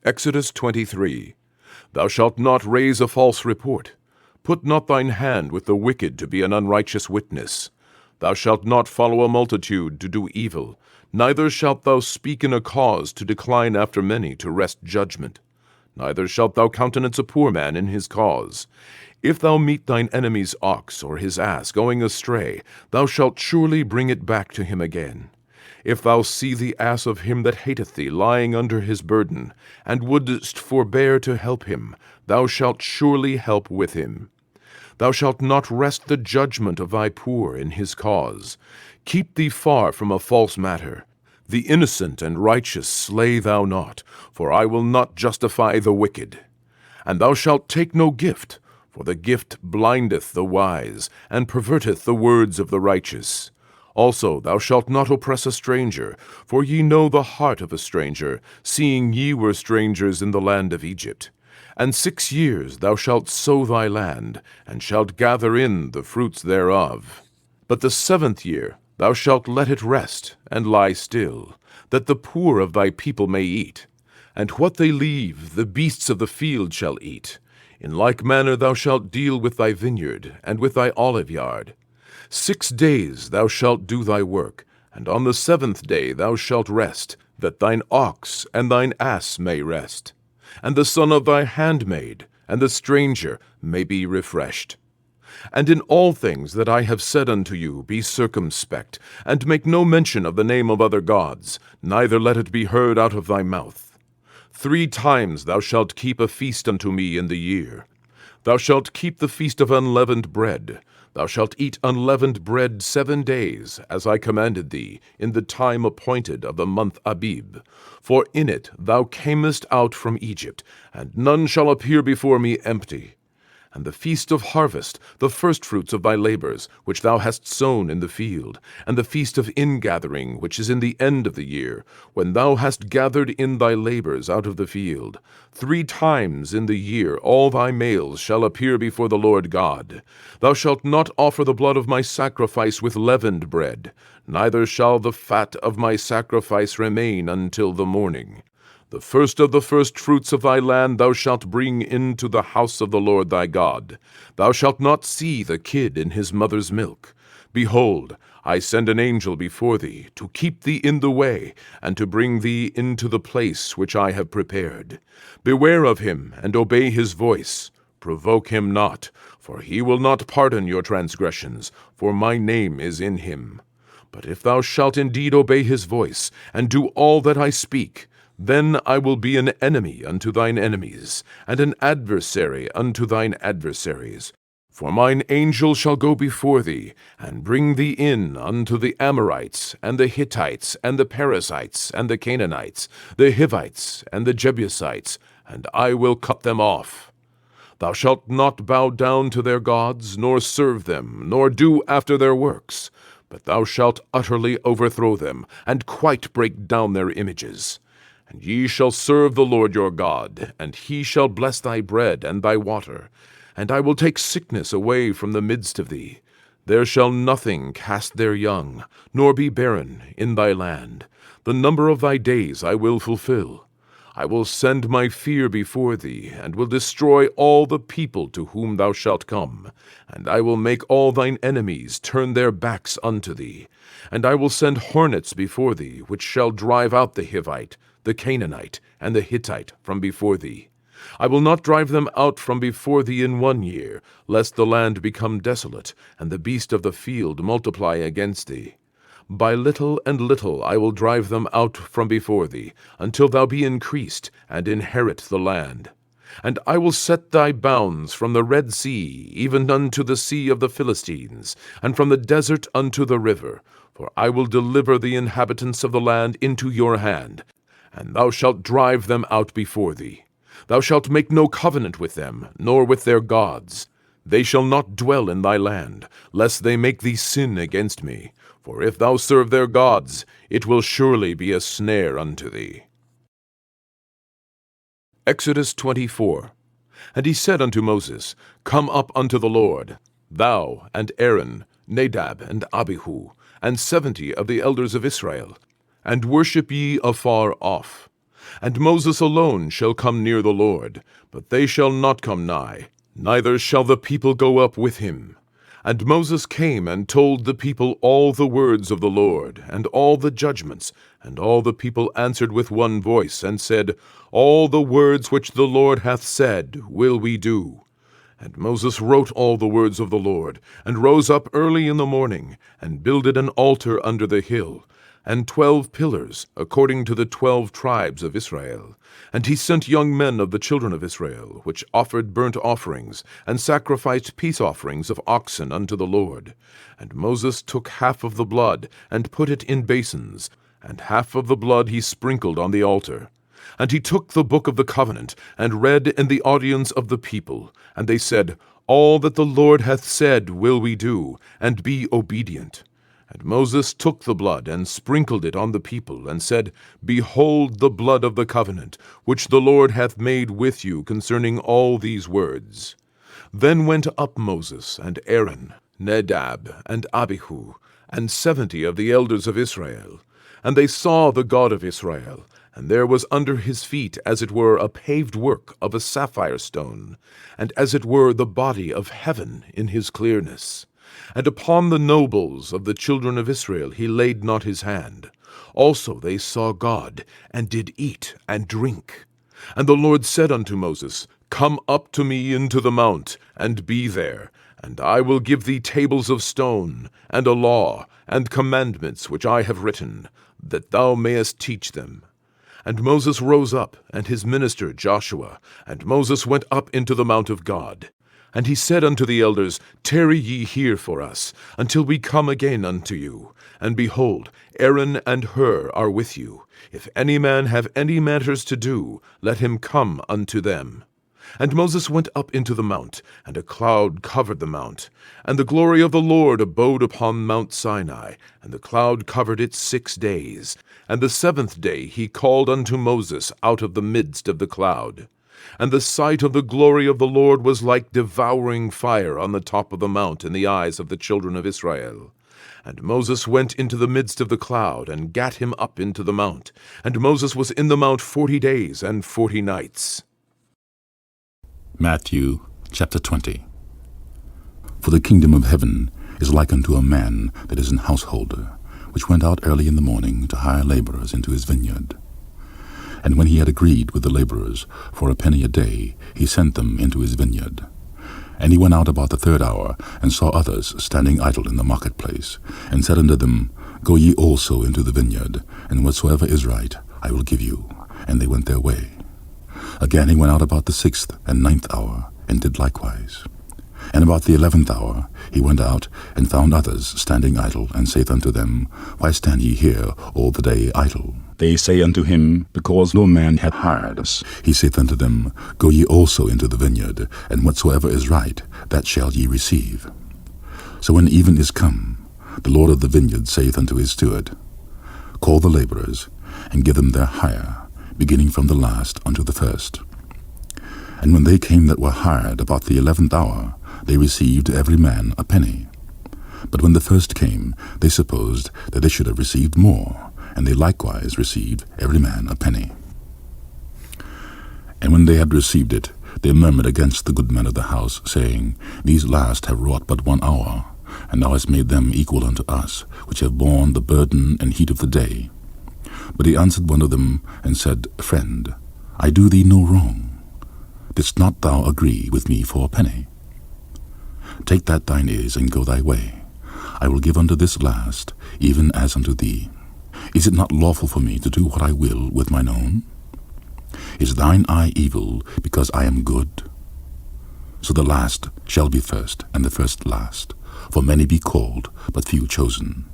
Exodus 23. Thou shalt not raise a false report. Put not thine hand with the wicked to be an unrighteous witness. Thou shalt not follow a multitude to do evil, neither shalt thou speak in a cause to decline after many to wrest judgment. Neither shalt thou countenance a poor man in his cause. If thou meet thine enemy's ox or his ass going astray, thou shalt surely bring it back to him again. If thou see the ass of him that hateth thee lying under his burden, and wouldest forbear to help him, thou shalt surely help with him. Thou shalt not wrest the judgment of thy poor in his cause. Keep thee far from a false matter. The innocent and righteous slay thou not, for I will not justify the wicked. And thou shalt take no gift, for the gift blindeth the wise, and perverteth the words of the righteous. Also thou shalt not oppress a stranger, for ye know the heart of a stranger, seeing ye were strangers in the land of Egypt. And 6 years thou shalt sow thy land, and shalt gather in the fruits thereof. But the 7th year thou shalt let it rest, and lie still, that the poor of thy people may eat. And what they leave the beasts of the field shall eat. In like manner thou shalt deal with thy vineyard, and with thy olive yard. 6 days thou shalt do thy work, and on the 7th day thou shalt rest, that thine ox and thine ass may rest, and the son of thy handmaid, and the stranger may be refreshed. And in all things that I have said unto you be circumspect, and make no mention of the name of other gods, neither let it be heard out of thy mouth. 3 times thou shalt keep a feast unto me in the year. Thou shalt keep the feast of unleavened bread. Thou shalt eat unleavened bread 7 days, as I commanded thee, in the time appointed of the month Abib. For in it thou camest out from Egypt, and none shall appear before me empty. And the feast of harvest, the firstfruits of thy labors, which thou hast sown in the field, and the feast of ingathering, which is in the end of the year, when thou hast gathered in thy labors out of the field. 3 times in the year all thy males shall appear before the Lord God. Thou shalt not offer the blood of my sacrifice with leavened bread, neither shall the fat of my sacrifice remain until the morning. The first of the firstfruits of thy land thou shalt bring into the house of the Lord thy God. Thou shalt not see the kid in his mother's milk. Behold, I send an angel before thee, to keep thee in the way, and to bring thee into the place which I have prepared. Beware of him, and obey his voice. Provoke him not, for he will not pardon your transgressions, for my name is in him. But if thou shalt indeed obey his voice, and do all that I speak, then I will be an enemy unto thine enemies, and an adversary unto thine adversaries. For mine angel shall go before thee, and bring thee in unto the Amorites, and the Hittites, and the Perizzites, and the Canaanites, the Hivites, and the Jebusites, and I will cut them off. Thou shalt not bow down to their gods, nor serve them, nor do after their works, but thou shalt utterly overthrow them, and quite break down their images. And ye shall serve the Lord your God, and he shall bless thy bread and thy water. And I will take sickness away from the midst of thee. There shall nothing cast their young, nor be barren in thy land. The number of thy days I will fulfill. I will send my fear before thee, and will destroy all the people to whom thou shalt come. And I will make all thine enemies turn their backs unto thee. And I will send hornets before thee, which shall drive out the Hivite, the Canaanite, and the Hittite from before thee. I will not drive them out from before thee in 1 year, lest the land become desolate, and the beast of the field multiply against thee. By little and little I will drive them out from before thee, until thou be increased, and inherit the land. And I will set thy bounds from the Red Sea, even unto the sea of the Philistines, and from the desert unto the river. For I will deliver the inhabitants of the land into your hand, and thou shalt drive them out before thee. Thou shalt make no covenant with them, nor with their gods. They shall not dwell in thy land, lest they make thee sin against me. For if thou serve their gods, it will surely be a snare unto thee. Exodus 24. And he said unto Moses, Come up unto the Lord, thou and Aaron, Nadab and Abihu, and 70 of the elders of Israel, and worship ye afar off. And Moses alone shall come near the Lord, but they shall not come nigh, neither shall the people go up with him. And Moses came and told the people all the words of the Lord, and all the judgments. And all the people answered with one voice, and said, All the words which the Lord hath said will we do. And Moses wrote all the words of the Lord, and rose up early in the morning, and builded an altar under the hill, and 12 pillars, according to the 12 tribes of Israel. And he sent young men of the children of Israel, which offered burnt offerings, and sacrificed peace offerings of oxen unto the Lord. And Moses took half of the blood, and put it in basins, and half of the blood he sprinkled on the altar. And he took the book of the covenant, and read in the audience of the people. And they said, All that the Lord hath said will we do, and be obedient. And Moses took the blood, and sprinkled it on the people, and said, Behold the blood of the covenant, which the Lord hath made with you concerning all these words. Then went up Moses, and Aaron, Nadab, and Abihu, and 70 of the elders of Israel. And they saw the God of Israel, and there was under his feet as it were a paved work of a sapphire stone, and as it were the body of heaven in his clearness. And upon the nobles of the children of Israel he laid not his hand. Also they saw God, and did eat and drink. And the Lord said unto Moses, Come up to me into the mount, and be there, and I will give thee tables of stone, and a law, and commandments which I have written, that thou mayest teach them. And Moses rose up, and his minister Joshua, and Moses went up into the mount of God. And he said unto the elders, Tarry ye here for us, until we come again unto you. And behold, Aaron and Hur are with you. If any man have any matters to do, let him come unto them. And Moses went up into the mount, and a cloud covered the mount. And the glory of the Lord abode upon Mount Sinai, and the cloud covered it 6 days. And the 7th day he called unto Moses out of the midst of the cloud. And the sight of the glory of the Lord was like devouring fire on the top of the mount in the eyes of the children of Israel. And Moses went into the midst of the cloud, and gat him up into the mount. And Moses was in the mount 40 days and 40 nights. Matthew chapter 20. For the kingdom of heaven is like unto a man that is an householder, which went out early in the morning to hire laborers into his vineyard. And when he had agreed with the laborers for a penny a day, he sent them into his vineyard. And he went out about the 3rd hour, and saw others standing idle in the marketplace, and said unto them, Go ye also into the vineyard, and whatsoever is right I will give you. And they went their way. Again he went out about the 6th and 9th hour, and did likewise. And about the 11th hour he went out, and found others standing idle, and saith unto them, Why stand ye here all the day idle? They say unto him, Because no man hath hired us. He saith unto them, Go ye also into the vineyard, and whatsoever is right, that shall ye receive. So when even is come, the Lord of the vineyard saith unto his steward, Call the laborers, and give them their hire, beginning from the last unto the first. And when they came that were hired about the 11th hour, they received every man a penny. But when the first came, they supposed that they should have received more, and they likewise received every man a penny. And when they had received it, they murmured against the good men of the house, saying, These last have wrought but 1 hour, and thou hast made them equal unto us, which have borne the burden and heat of the day. But he answered one of them, and said, Friend, I do thee no wrong. Didst not thou agree with me for a penny? Take that thine is, and go thy way. I will give unto this last, even as unto thee. Is it not lawful for me to do what I will with mine own? Is thine eye evil, because I am good? So the last shall be first, and the first last. For many be called, but few chosen.